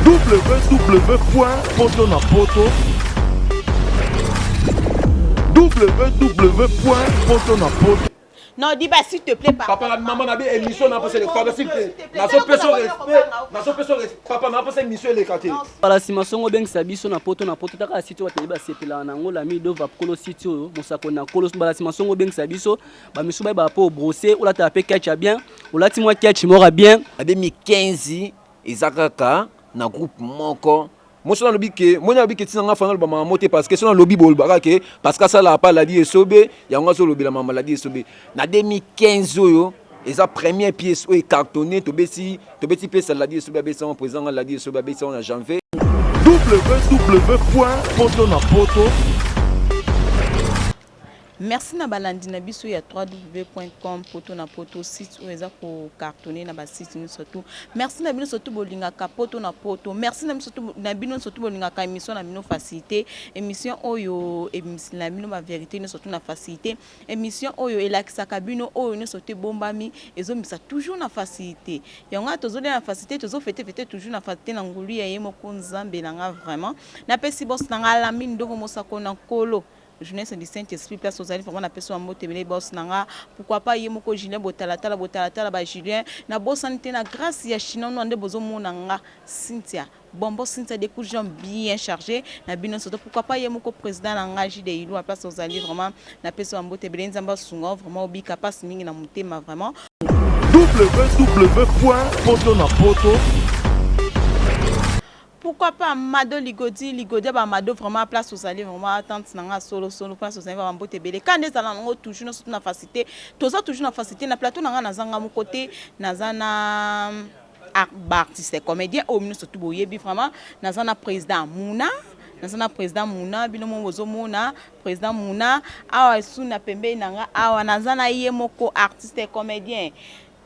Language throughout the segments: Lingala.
www.potonapoto www.potonapoto. Non, dis bah s'il te plaît, papa. Maman n'a bien émission, n'a pas s'il te plaît. N'a pas personne respect. Papa n'a pas émission les quartiers. Para si masongo beng sabiso na poto taka sitio wateba sepela na ngola mi do va kolo sitio mosako na kolo bala si masongo beng sabiso ba misuba ba po brosser ou la taper catch bien ou la ti moi catch mora bien. En 2015 ezakaka na groupe moko. Moi je lobby que moi na lobby que tinanga fana ba mama moté parce que c'est un lobby bolbaka que parce que ça la pas la vie esobe ya nga so lobby la mama la vie esobe na 2015 oyo eza première pièce o cartonné to beti pièce la vie esobe besa président la vie esobe besa en janvier. www.potonapoto. Merci na balandi na biso ya www.com poto na poto site où eza ko cartonner na ba site ni surtout. Merci na bino surtout bolinga ka poto na poto. Merci na surtout na bino surtout bolinga ka émission na bino facilité. Émission oyo émission na bino ba vérité ni surtout na facilité. Émission oyo elakisa ka bino oyo ni surtout bombami ezo misa toujours na facilité. Yonga tozo na facilité tozo fêter toujours na facilité na ngulu ya yemo konzambe na nga vraiment. Na pesi boss na nga la mine ndoko mosako na kolo. Jeunesse du Saint-Esprit place aux alliés vraiment na personne moté belé boss nanga pourquoi pas yemoko Julien botala ba Julien na boss santé na grâce ya chino no ande bozo monanga Cynthia bombo Cynthia des coups bien chargés na bino surtout pourquoi pas yemoko président nanga JD Ilou à place aux alliés vraiment na personne moté belé nzamba sunga vraiment obi capable mingi na mutema vraiment www.potonapoto. Pourquoi pas Mado Ligodi ba Mado vraiment place aux alliés vraiment tante nanga solo place aux alliés vraiment bote belé quand des allant toujours na facilité toujours na facilité na plateau nanga na zanga mon côté na zana artiste comédien au ministre surtout boyebi vraiment na zana président Mouna bino mozo Mouna président Mouna awa suna pembe nanga awa na zana yemoko artiste comédien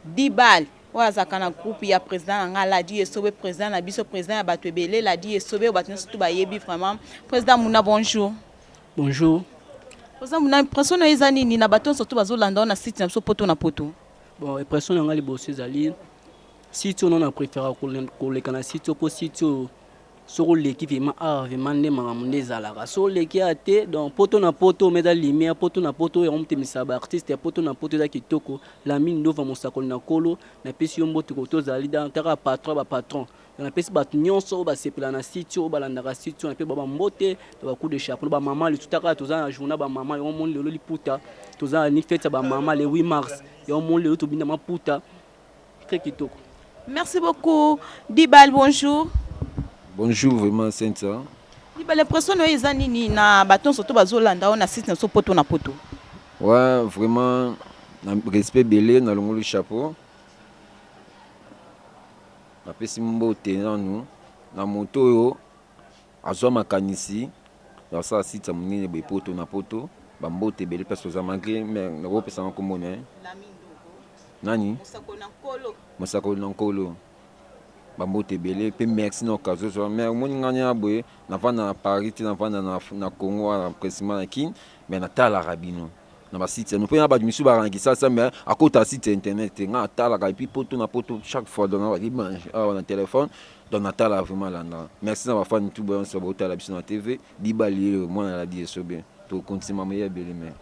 Dibal. Voilà ça kana groupe ya président nga la di esobe président na biso président ya bato ebele la di esobe o bato surtout ba yebi vraiment président Mouna bonjour. Bonjour. Président Mouna impression na ezani ni na bato surtout bazolanda na site na biso poto na poto. Bon impression nga liboso ezali site on a préféré ko le kana site po site sur l'équipe vraiment ne mamunde zalaka so leki ate donc poto na poto meda lumière poto na poto on te misaba artiste poto na poto za kitoko la mine ndova mosakoli na kolo na pesi mbote ko tozali dans tera patron na pesi bat nyonso ba sepela na site o balanda ka site na pe ba mbote ba coup de chapeau ba maman le tutaka toza na journée ba maman yo mon lelo liputa toza ni fête ba maman le 8 mars yo mon lelo to binda maputa très kitoko. Merci beaucoup Dibal bonjour. Bonjour vraiment Cynthia. Dibal l'impression no ezani ni na baton surtout bazolanda na site na so poto na poto. Ouais vraiment na respect belé na longo le chapeau. Na pesi mbote na nous na moto yo azwa makanisi ya sa site ya munene be poto na poto ba mbote belé parce que za manqué mais na ko pesa ko mona nani mosako na nkolo ba mbote belé pe merci na occasion mais moni nganya boye na vana Paris na vana na Congo na précisément na kin mais na tala rabino na ba site no pe na ba misu ba rangisa ça mais à côté site internet nga tala ka puis poto na poto chaque fois dans la image na téléphone donc na tala vraiment là merci na ba fan tout bon sur ba tala biso na TV Dibali moi na la die so bien to continuer meilleur belé mais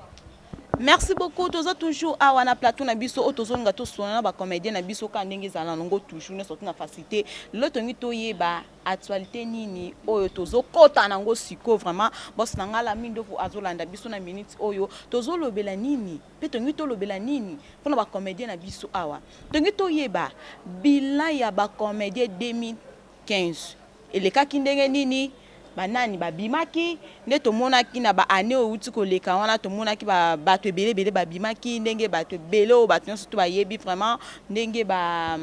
merci beaucoup tozo toujours awa na plateau na biso o tozo nga to sona ba comédien na biso ka ndenge zala ngo toujours na surtout na facilité loto ngi to yeba actualité nini oyo tozo kota nango siko vraiment boss na ngala mindo fu azolanda biso na minute oyo tozo lobela nini pe to ngi to lobela nini pona ba comédien na biso awa to ngi to yeba bilan ya ba comédien 2015 eleka kindenge nini banani babimaki nde tomonaki na ba année outi koleka wana tomonaki ba bato ebele babimaki ndenge bato ebele o bato surtout ba yebi vraiment ndenge ba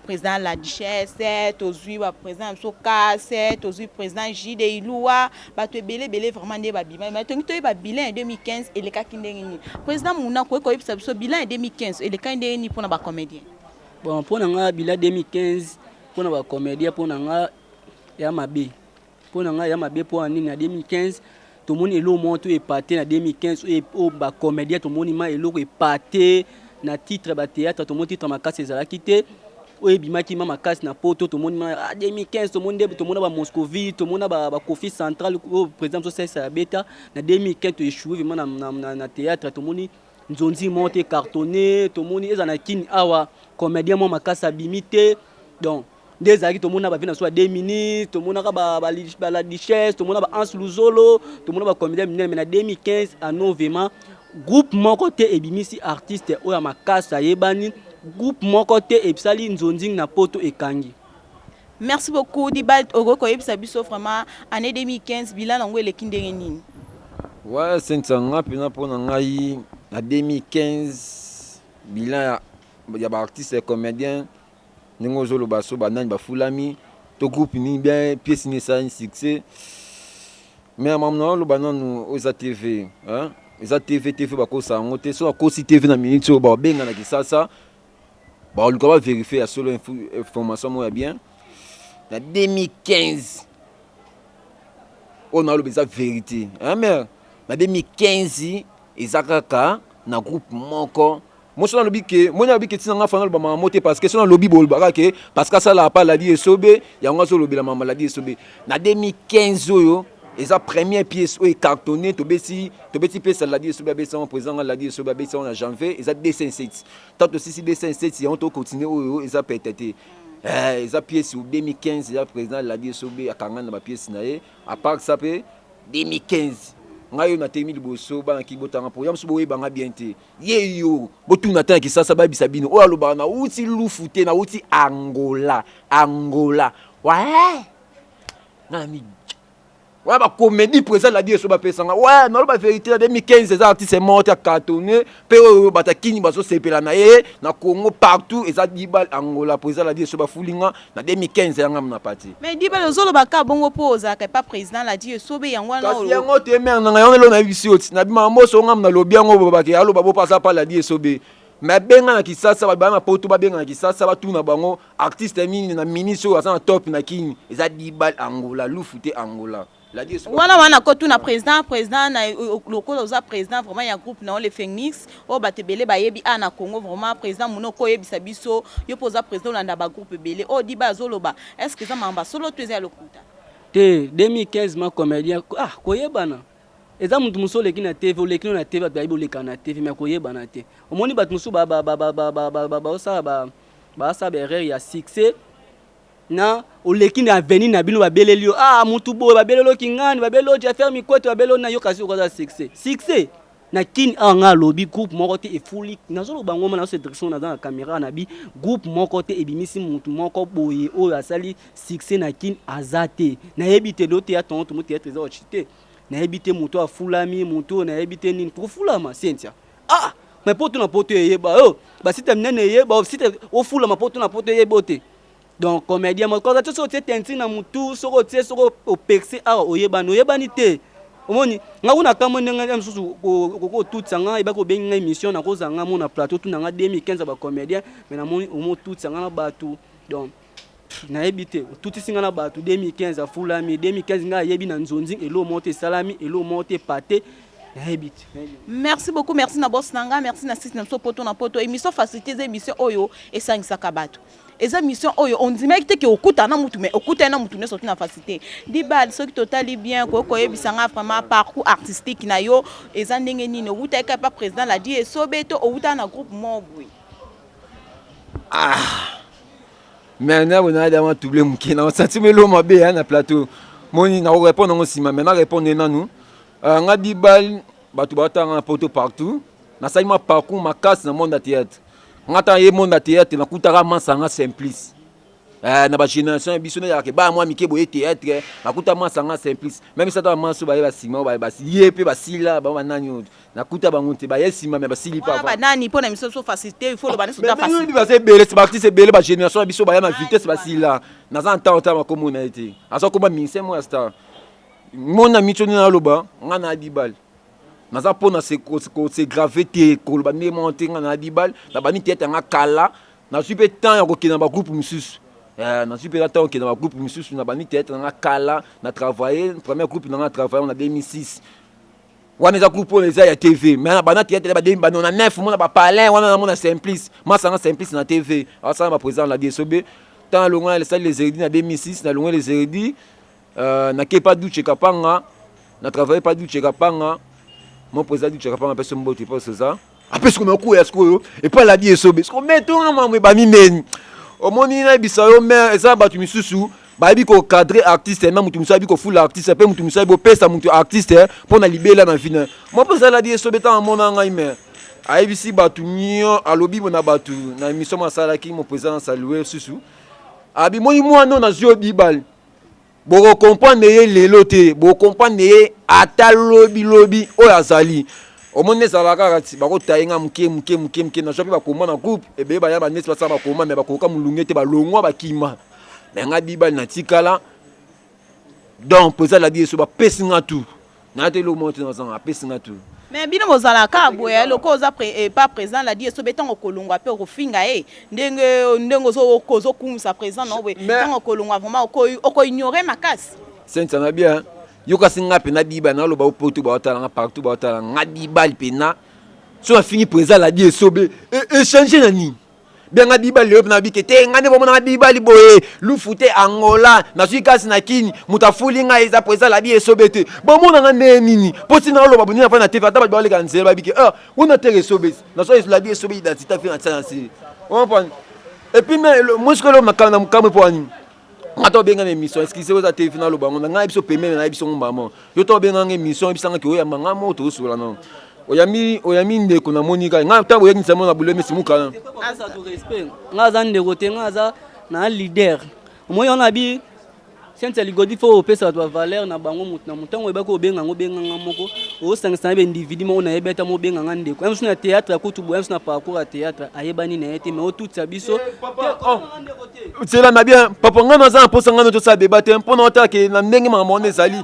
président la duchesse tozui ba président Soka tozui président JD Iloua bato ebele vraiment ndenge babimaki mais tongi to ba bilan en 2015 eleka kindenge ni président Mouna ko yebisa biso bilan en 2015 eleka ndenge ni pona ba comédien bon pona nga bilan 2015 pona ba comédien pona nga ya mabe pour nga ya mabe pour année na 2015 tout monde elo monto épaté na 2015 et au ba comédien tout monde ma elo épaté na titre ba théâtre tout monde titre makasi ezala kité oyo ebimaki ma makasi na poto tomoni 2015 tomoni ba Moscovite tomoni ba Kofi Central au président Joseph Abeta na 2015 to échoué vraiment na théâtre tomoni nzonzi monte cartonné tomoni ezana kini awa comédien mo makasi abimité donc des aki tomona ba vina so 2 minutes tomona ba la Duchesse tomona ba Hans Luzolo tomona ba comédien mais na 2015 à novembre groupe moko te ebimisi artiste oyo makasa yebani groupe moko te ebisali nzonzing na poto ekangi. Merci beaucoup Dibal Ogoko yebisa biso vraiment année 2015 bilan nango eleki ndenge nini? Ouais, c'est un pena pona ngai na 2015 bilan ya ba artiste et comédien ningo zolo baso banani ba fulami to groupe ni bien pièce ni ça un succès mais amamna lo bananu oza TV hein eza TV bakosa yango te so akosi TV na minute oyo babenga na kisasa baoluka ba vérifier ya solo information moya bien na 2015 on a eza vérité hein mais na 2015 eza kaka na groupe moko moi je lobi ke moi na lobi ke tinanga fana lo ba mama te parce que so na lobi bol ba ke parce que ça la pas la die sobe yango so lobi la mama la die sobe na 2015 oyo eza première pièce oyo cartonné to besi pièce la die sobe besi en présent la die sobe besi en janvier eza 207 tant aussi 207 yango to continuer oyo eza peut-être eza pièce ou 2015 eza président la die sobe akanga na ba pièce na ye à part ça pe 2015 ngayo na temi liboso bana ki botanga programme so boye banga bien te ye yo botuna ta ki sasa ba bisabino o aloba na uti lufute na uti Angola ouais na mi ouais ba comédie présent la die so ba pesanga ouais na ba vérité na 2015 ces artistes morts à cartonné pe o batakini baso sepela na ye na Congo partout eza Dibal Angola présent la die so ba fulinga na 2015 yanga na parti mais Dibal ozolo baka bongo poza ka pas président la die sobe yango na kasi yango te mer na yango lo na bisioti na bima mboso ngam na lobi yango babaki alo babo pasa pa la die sobe mais benga na kisasa ba na poto ba benga na kisasa ba tuna bango artiste mini na ministre asa na top na kini eza Dibal Angola lufute Angola wana ko tuna président na lokolo za président vraiment ya groupe na le Phoenix o batebele ba yebi ana Congo vraiment président muno ko yebisa biso yo poza président landa ba groupe belé o diba zoloba est-ce que ça mamba solo tweza lokuta te 2015 ma comédien koyebana eza mutu musole kina TV oleki na TV ba ibo leka na TV mais koyebana te omoni bat musu ba sa erreur ya succès na oleki na avenir na bino babeleli yo mutu boye babelelo kingani babelelo Jaffer Mikweto babelelo na yo kasi okoza succès na kin nga lobby groupe moko te efuli nazolo bango na cette direction na dans caméra na bi groupe moko te ebimisi mutu moko boye oyo asali succès na kin azate na yebite do te aton to mutu etreza ochite na yebite mutu afulami mutu na yebite nini pour fulama sentia mais poto na poto yeba basi temnene yeba site ofulama poto na poto yebote. Donc comédien moi quand tu sorti tenti na mutu soko au percer oyebani te omoni ngakuna kama ndenga msusu ko tout sanga iba ko benga émission na ko zanga mona plateau tout nanga 2015 ba comédien mais na moni omo tout sanga na batu donc na ebité tout singa na batu 2015 a fulami 2015 nga yebi na nzonzi elo monte salami elo monte pâté. Merci beaucoup, merci na boss nanga, merci na sis na poto na poto émission facilité émission oyo et ça ngisaka bato. Eza mission oyo on dit mec que okuta na mutu mais okuta na mutu ne sorti na facilité. Dibal ce qui totally bien ko yebisanga vraiment parcours artistique na yo eza ndenge nini okuta ka pas président la dit sobeto okuta na groupe mobwe. Mais na bona dama double mukina on senti melo mabe na plateau. Moni na répondre ngo sima mais na répondre na nous. Nga Dibal batu batanga poto partout na salima parcours makasi na monde théâtre ngata ye monde théâtre na kutaka masanga simplice na ba génération biso na yake ba moi mike boye théâtre na kuta masanga simplice même ça ta manso ba sima ba ye pe ba sila ba nani na kuta bango te ba yesima mais ba sili pa ba nani pona miso so facilité il faut le bana so ta facilité ba se bele c'est parti c'est bele ba génération biso ba na vitesse ba sila na za ntanta ma communauté aso ko ba minse moi star mon ami toni na loba ngana Dibal naza pona se gravé te ko ba ne monter ngana Dibal na bani tete nga kala na super temps ya ko kina ba groupe mususu na super temps ke na ba groupe mususu na bani tete nga kala na travailler premier groupe na travailler en 2006 wana eza groupe oyo eza ya tv mais bana théâtre bademi banona 9 mona bapalin wana namona simplice masanga simplice na tv asala baprésident la DSOB ntango alongwa lesali les héredi na 2006 nalongwa les héredi nake pa duche kapanga na travaille pa duche kapanga mon président duche kapanga apesi mbote mpo soza apesi koma okuya sikoyo epa la DSOB siko metonga mamwe bamimeni omoni nayebisa yo maire eza bato misusu bayebi kocadre artiste na mutu mosu ayebi kofula artiste mpe mutu mosu ayebi kopesa mutu artiste mpo na libela na vina mo mpe ezala DSOB ntango amona ngai maire ayebisi bato nio alobi na bato na émission mo asalaki mo président salue susu abimoni mwana nazwi obibali bokokomprendre ye lelo te bokokomprendre ye ata lobi oyo azali omoni ezalaka kaka ti bakotaye nga moke nazwa mpe bakoma na groupe ebeye baya banesi basala bakoma me bakoka molunge te balongwa bakima me nga bibali na tikala donc président la DSOB bapesi nga tu na te eloko moko te nazanga apesi nga tu mais bino bozalaka boye loko oza pas président la DSOB ntango kolongwa mpe okofinga ye ndenge ozokumisa président na oboye ntango kolongwa vraiment okoignore makasi sentana bien yokasi nga mpena bibali naloba opoto baotalanga partout baotalanga nga bibali mpena so afingi président la DSOB échange na nini benga bibali leo mpena bike te nga nde bomonanga bibali boye lufu te angola nazwi kasi na kini moto afuli nga eza président la DSOB te bomonanga nde nini mpo ntina oloba bonini afa na tv ata bato baleka nzela babike wana te DSOB nazwa la DSOB identité afi na tia na se ompane epuis mosikolo na mokamwe mpo wani nga to benga na émission excuse oza tv naloba ngo nga yebiso pemene na yebiso ngomama yo to benga nga émission yebisanga ki oyamba nga mo tozosola no oyami ndeko na monika nga ntango oyekisa mo na buleme simukana aza to respect nga aza ndeko te nga aza na leader omoyi wana bi sente ligodi fo opesa bato bavaleur na bango motu na motu ntango oyebaki obenganga obenganga moko osangisa na baindividu moko nayebi ata mobenganga ndeko yamosu na théâtre akutu boye yamosu na parcours ya théâtre ayebani na ye te mais otutisa biso tiela na bien papa nga naza na mposa nga no tosala deba te mpo na otake na ndenge makambo wana ezali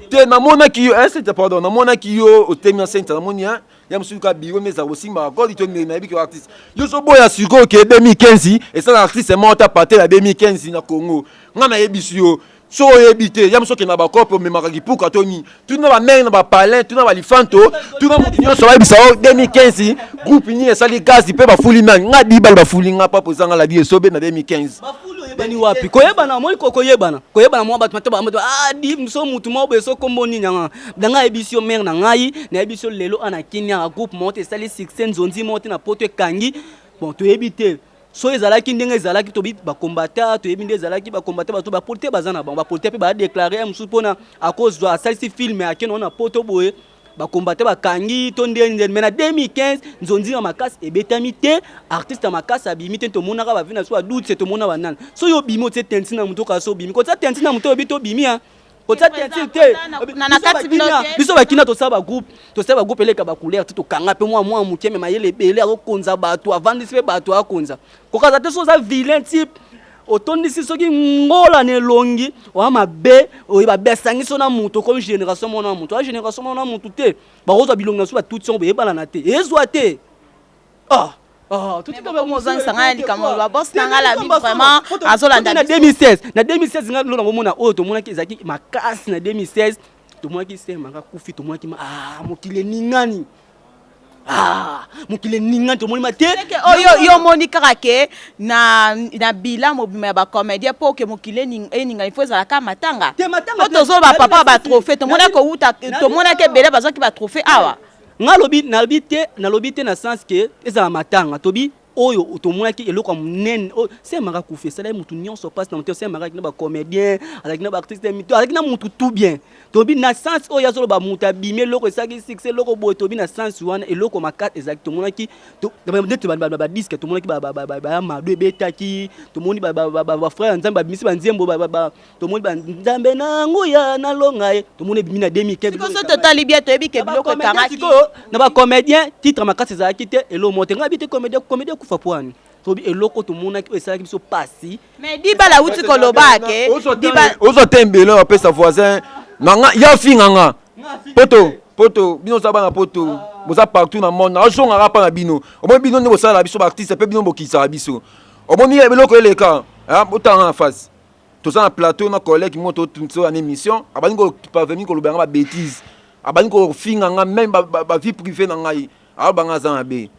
te namonaki yo pardon namonaki yo otemi na sente namoni ya mosusu ka biro me ezala kosimba akoli to nayebi ki artiste yo soboya sikoyo ke 2015 esala artiste moko ta pate ya 2015 na Congo nga nayebisi yo so oyebi te ya mosu okende na bakope omemaka kipuka toni tuna bamere na bapalin tuna balifanto tuna motu nyonso bayebisa o 2015 groupe nini esali gazi mpe bafuli nani nga bibali bafuli nga papo ezanga la DSOB na 2015 bani wapi koyebana moi koyebana mwa bato mataba di so mutu mo beso kombo nini nga danga ebisio mère na ngai na ebisio lelo ana Kenya groupe monte esali 16 nzonzi monte na poto ekangi bon to ebite so ezalaki ndenge ezalaki tobi bakombata toyebi nde ezalaki bakombata bato bapolite baza na bango bapolite mpe badéclare mosusu mpona akozwa asalisi filme akeno na poto boye bakombate bakangi to ndenge mais na 2015 nzonzi na makasi ebetami te artiste ya makasi abimi te tomonaka bavi na so adute tomona banani so yo bimi otie tenti na moto kaso obimi kotia tenti na moto oyebi tobimi kotia tenti te biso bakina tosala bagroupe eleka bacouleur te tokanga mpe mwa moke me mayele ebele akokonza bato avandisi mpe bato akonza kokaza te so oza vilain type otondisi soki ngola na elongi oya mabe oyeba besangiso na mutu comme génération mona na mutu génération mona na mutu te bakozwa bilongi na so batuti yango boyebana na te ezwa te na 2016 nga lelo nangomona oyo tomonaki ezalaki makasi na 2016 tomonaki semaka kufi tomonaki mokili ningani mokili ningani tomoni mate yo moni kaka ke na bila mobima ya bacomédien mpo ke mokili eningani fo ezalaka matanga po tozoloba papa batrophée tomonaki ebele bazwaki batrophée awa nga nalobi te na sens ke ezala matanga tobi oyo otomonaki eloko ya monene semaka kufi esalaki motu nyonso mpasi na moto semaka alaki na bacomédien alaki na baartiste mito alaki na motu tout bien tobi na sens oyo azoloba moto abimi eloko esalaki succès eloko boye tobi na sens wana eloko makasi ezalaki tomonaki neti badiske tomonaki bayamado ebetaki tomoni bafrère ya nzambe babimisi banzembo tomoni banzambe na nguya nalonga ye tomoni ebimi na 2015 totali bien toyebi ke biloko ekangaki na bacomédien titre makasi ezalaki te elo mote nga bi te comédien kufa poani tobi eloko tomonaki esalaki biso pasi mais dibala uti koloba ke ozo tembele apesa voisin nanga ya finganga poto bino za bana poto boza partout na monde azonga rapa na bino omoni bino ne bosala biso ba artiste pe bino bokisa biso omoni eloko eleka botanga na face toza na plateau na collègue moto tunso en émission abani ko parvenir ko lobanga ba bêtise abani ko finga nga même ba vie privée na ngai abanga za mabe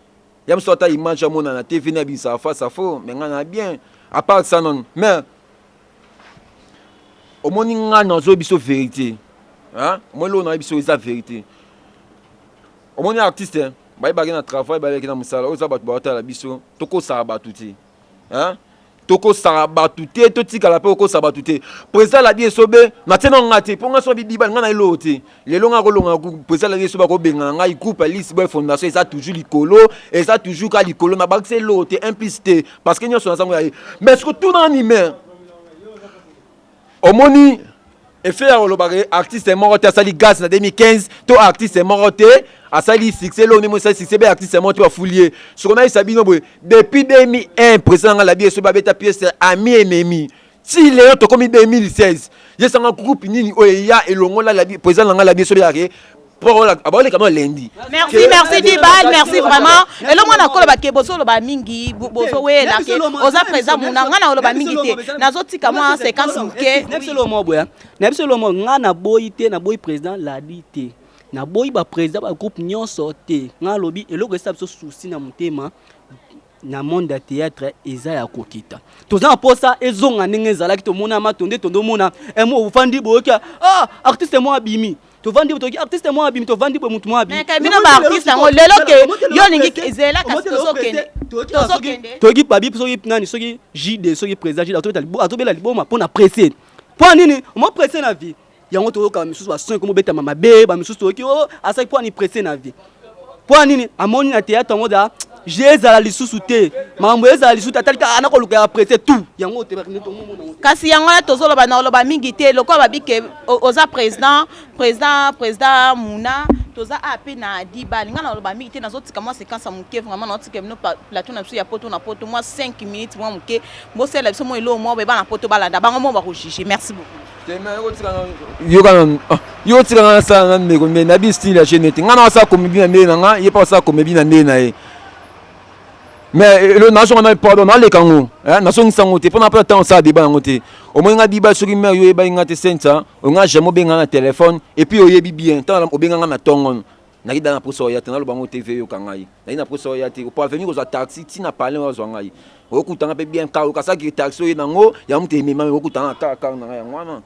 yam sota image mona na TV na bisa face à faux mais nga na bien à part ça non mais au moni nga na zo biso vérité hein moi lo na biso eza vérité au moni artiste hein ba na travail ba na musala oza ba la biso toko sa ba tuti hein toko saraba tuté to tika la pe ko saraba tuté président la bi sobe na tena ngati po nga so bi biba nga na elote le longa ko longa président la bi soba ko benga nga i groupe Alice Boy Fondation ça toujours likolo et ça toujours ka likolo na ba c'est lote implicité parce que nyo so na sango ya mais ce que tout dans animé omoni effet ya lobare artiste est mort asali gaz na 2015 to artiste est mort asali succès lo nemo ça succès be artiste est mort wa foulier ce qu'on a sabino boy depuis 2001 président la bi so ba beta pièce ami ennemi si le to comme 2016 yesa nga groupe nini oya elongola la bi président la bi so ya ke pour la abole comme lundi merci Dibal merci vraiment et le mona koloba ke boso loba mingi boso we la ke oza président mona ngana loba mingi te nazotika moi 50 ke nebselo mo boya nebselo mo ngana boyi te na boyi président la dit na boyi ba président ba groupe nyonso te nga lobi eloko esa biso souci na motema na monde ya théâtre eza ya kokita toza na posa ezonga ndenge ezalaki tomona matonde tondo mona emo ufandi boyoka artiste mo abimi tovandi botoki artiste mo abimi tovandi bo mutu mo abimi mais kamina ba artiste ngo lelo ke yo ningi ezela ka tozokende toki babi soki nani soki JD soki président JD atobela liboma pona presser po nini mo presser na vie yango toyoka misusu ba 5 mo beta mama be ba misusu toki asaki po ni presser na vie po nini amoni na théâtre ngo da ezala lisusu te mambo ezala lisusu atalika anakoluka ya presser tout yango te bakine to momo kasi yango na tozoloba na loba mingi te lokwa babike oza président muna toza AP na Dibal ngana loba mingi te nazotika moi séquence muke vraiment nazotika no plateau na biso ya poto na poto moi 5 minutes moi muke bosela biso mo elo mo beba na poto balanda bango mo ba ko juger merci beaucoup yo tika na sa na ndeko me na bi style ya genete ngana sa komebi na ndena nga yepa sa komebi na ndena e mais le nation on a pardon na le kango hein nation sango te pendant peu de temps ça débat ngote au moins nga diba sur mer yo eba ngate senta on nga jamais benga na téléphone et puis oyebi bien tant o benga na tongon na ida na poso ya tena lo bango TV yo kangai na ina poso ya te pour venir aux taxi ti na parler aux ngai o kutanga pe bien ka o kasa ki taxi yo nango ya mute mema o kutanga ka na ya ngwana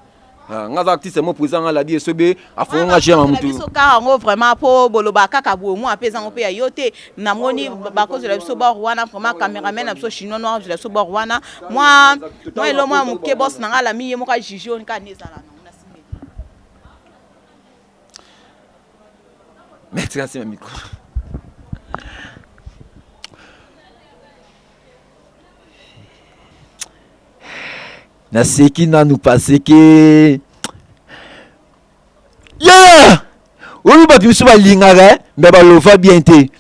nga artiste mo président la die sobe afonga jema mutu biso ka ngo vraiment po boloba kaka bo mo apesa ngo pe ya yote na moni ba cause la biso ba rwana vraiment cameraman na biso chinois noir de la biso ba rwana moi elo moi muke boss na ngala mi mo ka jiji on ka nezala na simbe merci merci micro na seki na nous passer que oyi ba biso ba lingara mais ba lova bien te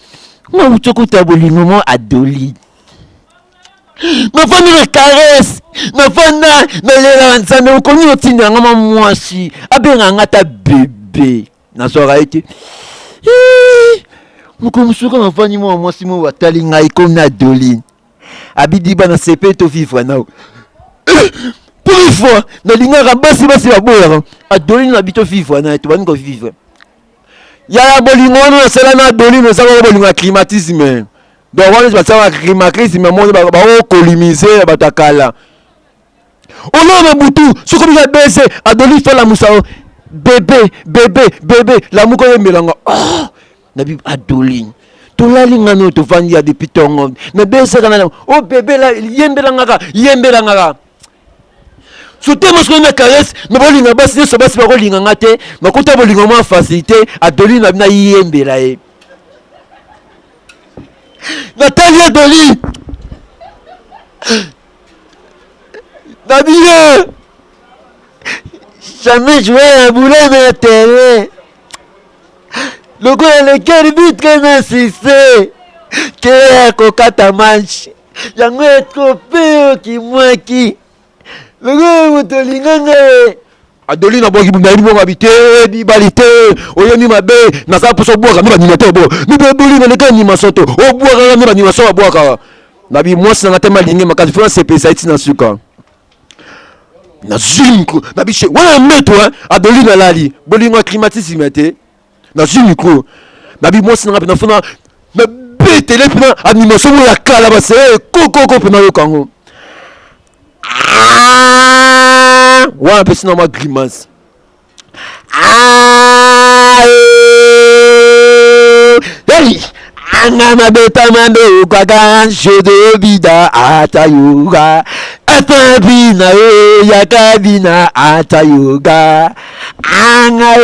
moi utoko tabolingo mo adoli ma femme me caresse ma femme na lela nzambe okoni otinda ngama mwasi abenga ngata bébé na soira été mukomusuka ma femme mo mwasi mo watali ngai comme na adoli abidi bana sepe to vivre na pour une fois na lingara basi ba boya adoli na bito vivre na to bango vivre ya bolingo na sala na adoli na sala bolingo climatisme donc on va ça climatisme mo ba coloniser ba takala ono butu soko bi baisse adoli fait la musao bébé la muko yemelanga na bi adoli to la linga no to vandi ya depuis tongo na baisse kana oh bébé la yembelanga Soute mo soko na caresse na bolinga basi so basi ba kolinga ngate makuta bolinga mo facilité adoli na yembela e Nathalie Adoli Nabila jamais joué un boulet mais télé le gars le cœur vite comme insisté que kokata manche yango trop peu qui moi qui le gars motolinganga adoli na boki bunda ibonga bité bibalité oyemi mabe na sa poso boka mi banina to bo mi bebuli na leka ni masoto o boka na banina so boka na bi mwasi na tema lingi makati fo CPC iti na suka na zinku na bi che wana meto adoli na lali bolingo climatisme te na ju micro na bi mosi na fona me betele pina animation ya kala ba se koko pina yo kango wa pesi na ma grimace hey Angama betamando kwaga shodo bida atayuga atabina yakabina atayuga anga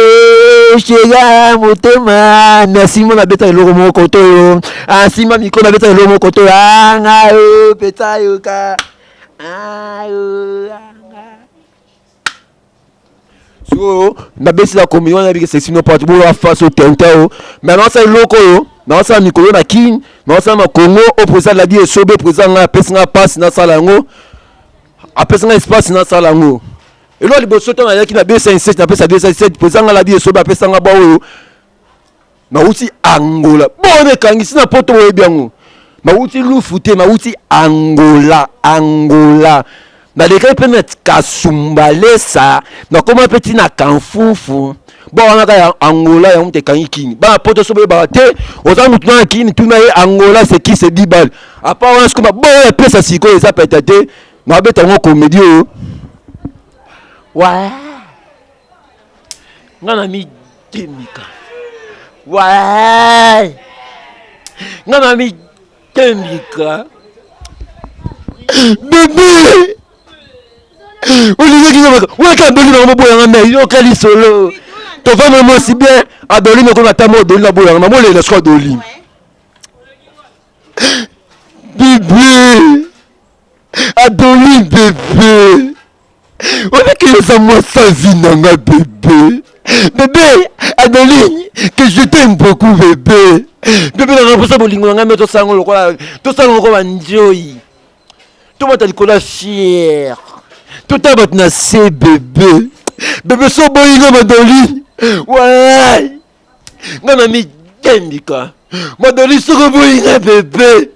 shega mutema nasima na beta logo moko to asima mikona beta logo moko to anga petayuga so na besi la communion na bi section parti bo face au tentao maintenant c'est loko yo na sa mikolo na kin na sa na Congo au président la die sobe président na pesa passe na sala ngo apesa na espace na sala ngo elo liboso to na yaki na B57 na pesa 257 président la die sobe apesa nga bawo na uti Angola bone kangisi na poto we biango na uti lufute na uti Angola na leka penet kasumbalesa na koma peti na kanfufu bon on a Angola ya mte kanikini ba poto sobe ba te oza mutu na kini tuna ye Angola c'est qui c'est 10 balles à part on comme bon pesa siko eza pétate na beta ngo comédie ouais ngana mi temika ouais ngana mi temika bébé Olivier qui ouais quand Dolly na boya ngana yo kali solo to va même aussi bien à Dolly mais comme ta mode Dolly na boya ngana mo le squad Dolly bébé à Dolly bébé on est que ça moi sa vie nanga bébé à Dolly que je t'aime beaucoup bébé na raposa bolingo ngana mais to sango lokola enjoy to mata likola fier tout à votre nassé bébé so boyinga Madoli ouais ngana mi kembika Madoli soko boyinga bébé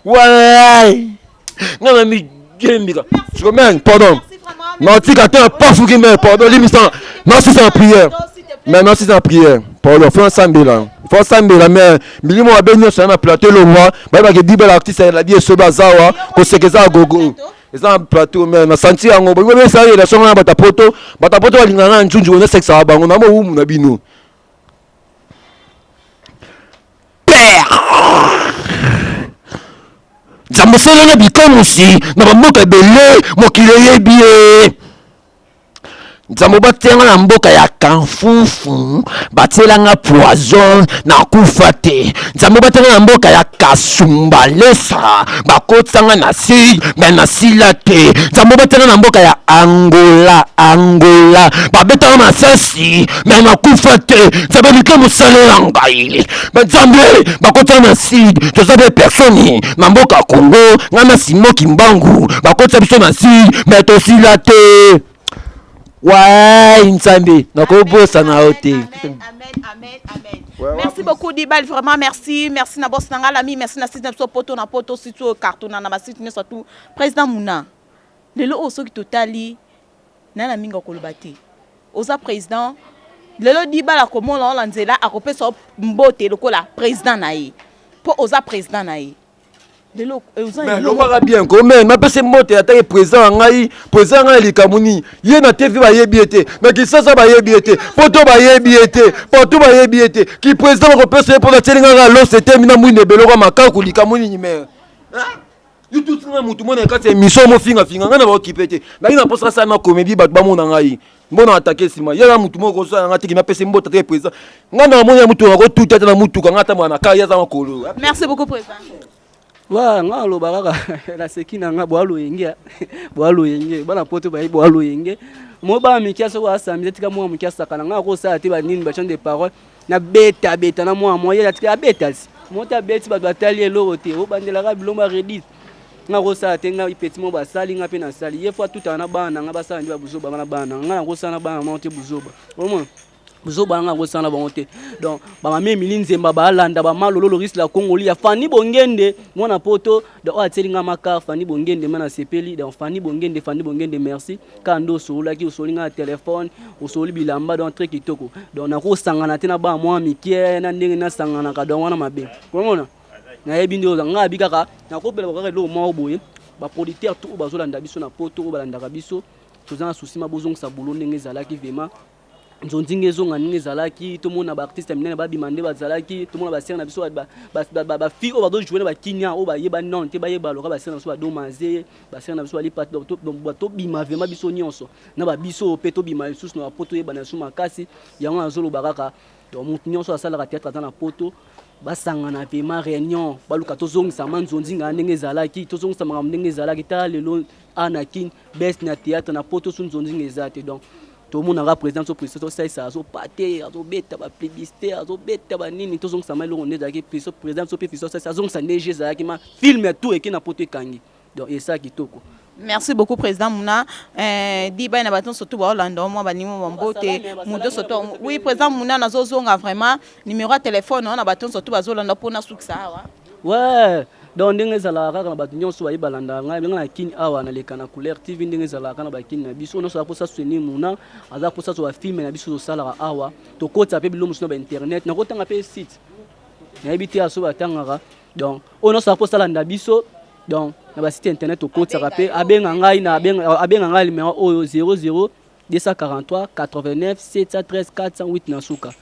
ouais ngana mi kembika je remets pardon non tu as pas fouki mais pardon l'émission non c'est en prière mais non c'est en prière pardon faut ensemble là mais milimo wa benyo sur na plateau le roi ba ba ke dibela artiste la die so bazawa ko sekeza gogo eza plateau mais na senti yango bo be sa la songa batapoto balingana njunju na sexa bango na mo umu na bino père jambo solo na bikomusi na bamboka belé mokile yebie nzambo batenga na mboka ya kanfufu batelanga poison na kufa te nzambo batenga na mboka ya kasumbalesa bakotanga na si mais na sila te nzambo batenga na mboka ya Angola babetanga masasi mais na kufa te nzambe like mosalela ngai nzambe bakotanga na si toza be personne na mboka Congo ngana Simoki Mbangu bakotisa biso na si mais tosila te ouais Nzambe nakobosa na ote amen. Merci beaucoup Dibal, vraiment merci na boss nanga l'ami, merci na site na poto surtout carton na ba site surtout président Mouna lelo oso ki totali na la minga kolobati oza président lelo Dibal akomona la nzela akopesa mbote lokola président na ye po oza président na ye lelo mais lo ba bien ko mais ma pese mbote atake président ngai likamuni ye na TV ba yebiete mais ki sasa ba yebiete poto ba yebiete poto ba yebiete ki président ko pese pour la telinga lo c'était mina mwine beloko makaku likamuni nyime YouTube nga mutu mona kati émission mo finga nga na ba okipete mais ina posa ça na comédie ba mona ngai mbona attaquer sima yela mutu moko so ngati ki na pese mbote atake président nga na mona mutu ko tuta na mutu ka ngata mwana ka yaza makolo. Merci beaucoup président. Wa nga lo baraka la sekina nga boalo yenge bana poto ba boalo yenge mo ba mikiaso wa samedi tika mo mikiasa kana nga ko sa ati ba nini ba chante de parole na beta na mo yela tika beta mo ta beti ba batali elo te o bandela ka bilomba redit nga ko sa ati nga ipeti mo ba sali nga pe na sali ye fois tout ana bana nga ba sa ndi ba buzoba bana nga ko sa na bana mo te buzoba vraiment Zo banga kosana bango te. Donc ba mame Emily Nzemba ba landa ba malolo Loris la Congoli ya Fanny Bongende mwana poto de o atelinga maka Fanny Bongende mana sepeli donc Fanny Bongende merci kando sola ki osolinga téléphone osoli bilamba donc très kitoko donc na ko sangana te na ba mwa mikie na ndenge na sangana ka donc wana mabe komona na yebi ndo nga bikaka na ko pela ba lo mo boye ba producteur tout bazolanda biso na poto balanda ka biso tozana souci mabozong sa boulot ndenge ezalaki vraiment nzonzinga ezonga ndenge ezalaki tomona ba artiste minene babimande bazalaki tomona ba sere na biso ba fille o bazo jouer na ba kinya o ba yeba non te ba yeba loka ba sere na biso ba domaze ba sere na biso ali pat to bima vraiment biso nyonso na ba biso pe to bima lisusu na poto yeba na suma kasi yango azolo bakaka donc mutu nyonso asala ka théâtre na poto basangana vraiment réunion baluka tozongisa manzonzinga ndenge ezalaki tozongisa makambo ndenge ezalaki ta lelo anakin best na théâtre na poto sunzonzinga ezate donc tout le monde a président so président ça ça so paté so beta ba plébiscite so beta ba nini tozongisa mai longo ndaki président so président ça zongisa neige ezalaki ma film tout et qui na poto kangi donc et ça kitoko. Merci beaucoup président Mouna. Diba na baton surtout ba Hollande moi ba nimo bambote mudo surtout oui président Mouna na zozonga vraiment numéro de téléphone na baton surtout ba Hollande pour na suksa wa. Ouais. Donc ndenge ezalaka kana bato nyonso bayibalanda ngai benga na kini awa na leka na couleur TV ndenge ezalaka kana bakini na biso no so aposa soutenir Mouna aza posa so ba film na biso so sala awa to kota pe bilomo so ba internet na kotanga pe site na ebiti aso batangaka donc ono so aposa landa biso donc na ba site internet to kota pe abenga ngai na abenga ngai numéro oyo 00 243 89 713 408 na suka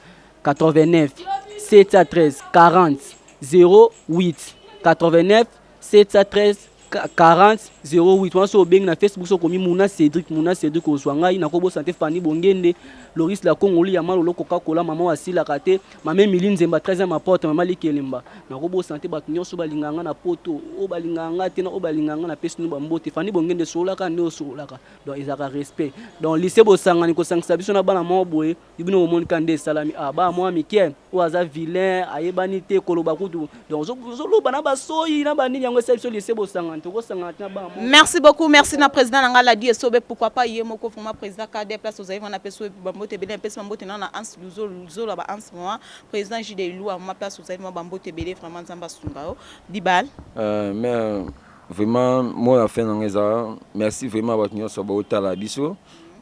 89 713 40 08 89 713 40 08. Moi sur Beng na Facebook so komi Mouna Cédric Oswanga ina ko bo santé Fanny Bongende Loris la Congoli ya malo Coca Cola maman Wasila kate maman Emily Nzemba 13e apporte maman Likelemba na ko bo santé bat nyonso balinganga na poto o balinganga te na o balinganga na pesi no bambote Fanny Bongende solaka ne solaka donc ezaka respect donc lycée bo sangani ko sangisa biso na bana mo boye ibino mo moni kande salami ba moi Mikel o aza vilain ayebani te koloba kutu donc zo lo bana basoyi na bani yango exception lycée bo sangani to ko sangana na ba. Merci beaucoup, merci na président nanga la dit sobe pourquoi pas yemo ko format président ka des places aux aïe on appelle so bambote belé pèse bambote na ans luzo là ba ans moi président JD Lou à ma place aux aïe moi bambote belé vraiment nzamba sumbao dibal mais vraiment moi la fin nangeza merci vraiment ba tunyo so ba otala biso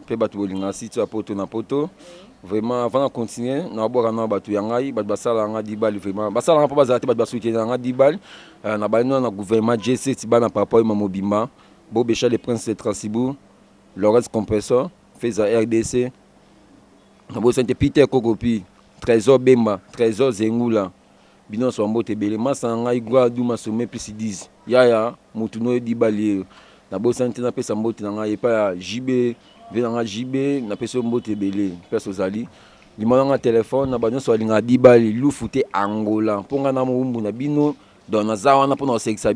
pe batu bolinga site a poto na poto vraiment avant de continuer na bora na batu yangai bat basala nga dibal vraiment basala nga pa bazate bat basoutenir nga dibal na balino na gouvernement GC tibana papa ma mobimba bo becha les princes de Transibou Laurence Compressor Feza RDC na bo sente Peter Kokopi Trésor Bemba Trésor Zengula bino so mbote bele masa nga igwa duma sommet plus 10 yaya mutuno dibali na bo sente na pesa mbote na nga yepa JB venanga JB na pesa mbote bele pesa ozali limona nga téléphone na banyo so alinga dibali lufute Angola ponga na mumbu na bino donc naza wana mpona kosekisa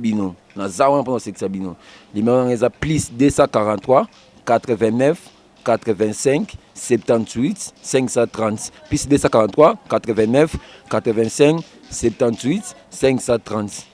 bino numéro eza plus 243 89 85 78 530 plus 243 89 85 78 530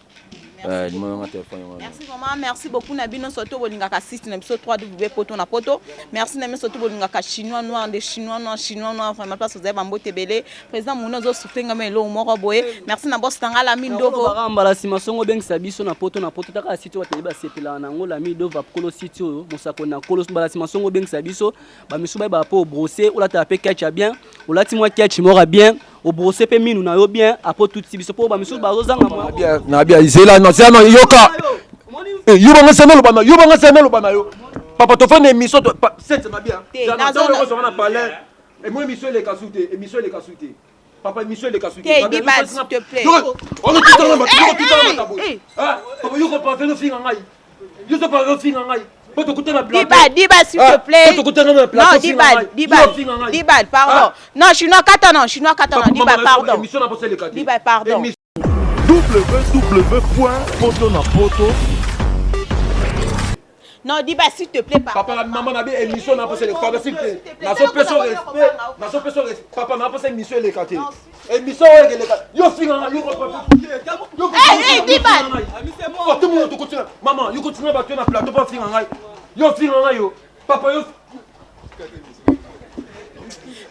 Merci vraiment, merci beaucoup Nabino Soto Bolingaka 6 na biso 3W poto na poto. Merci na Soto Bolingaka chinois noir des chinois noir vraiment place aux bambote belé. Président Mouna zo soutenga melo moko boye. Merci na boss tanga la mindovo. Baramba sima songo bengisa biso na poto taka site wa teba sepela na ngola midova kolo site o mosako na kolo bala sima songo bengisa biso ba misu ba po brosser ou la taper catch bien ou la ti moi catch mora bien au brosser pe minu na yo bien apo tout biso po ba misu ba rozanga moi na bien izela no c'est non yoka yo banga semelo bana yo papa to fane émission c'est na bien na zo na parler et moi émission les kasouté papa émission les kasouté s'il te plaît on est tout en bas ah papa yo pas faire le film ngai yo so pas le film ngai poto kuta na plateau Diba s'il te plaît poto kuta na plateau non Diba pardon non chinois katana Diba pardon émission na poser les cadres Diba pardon www.potonapoto. Non, Diba, s'il te plaît, papa, la maman a bien émission, n'a pas les cadres, s'il te plaît. N'a pas personne respect. Papa, n'a pas émission les cadres. Émission les cadres. Yo finga, yo. Hey, Diba. Tout le monde continue. Maman, yo continue à battre na plateau pas finga. Yo finga yo. Papa yo.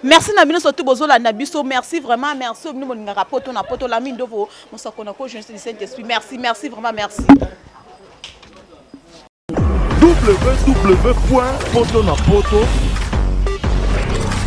merci na bino surtout bozola na biso merci vraiment merci obino molingaka poto na poto la mine ndovo mosako na ko jeunesse du Saint-Esprit merci vraiment merci www.potonapoto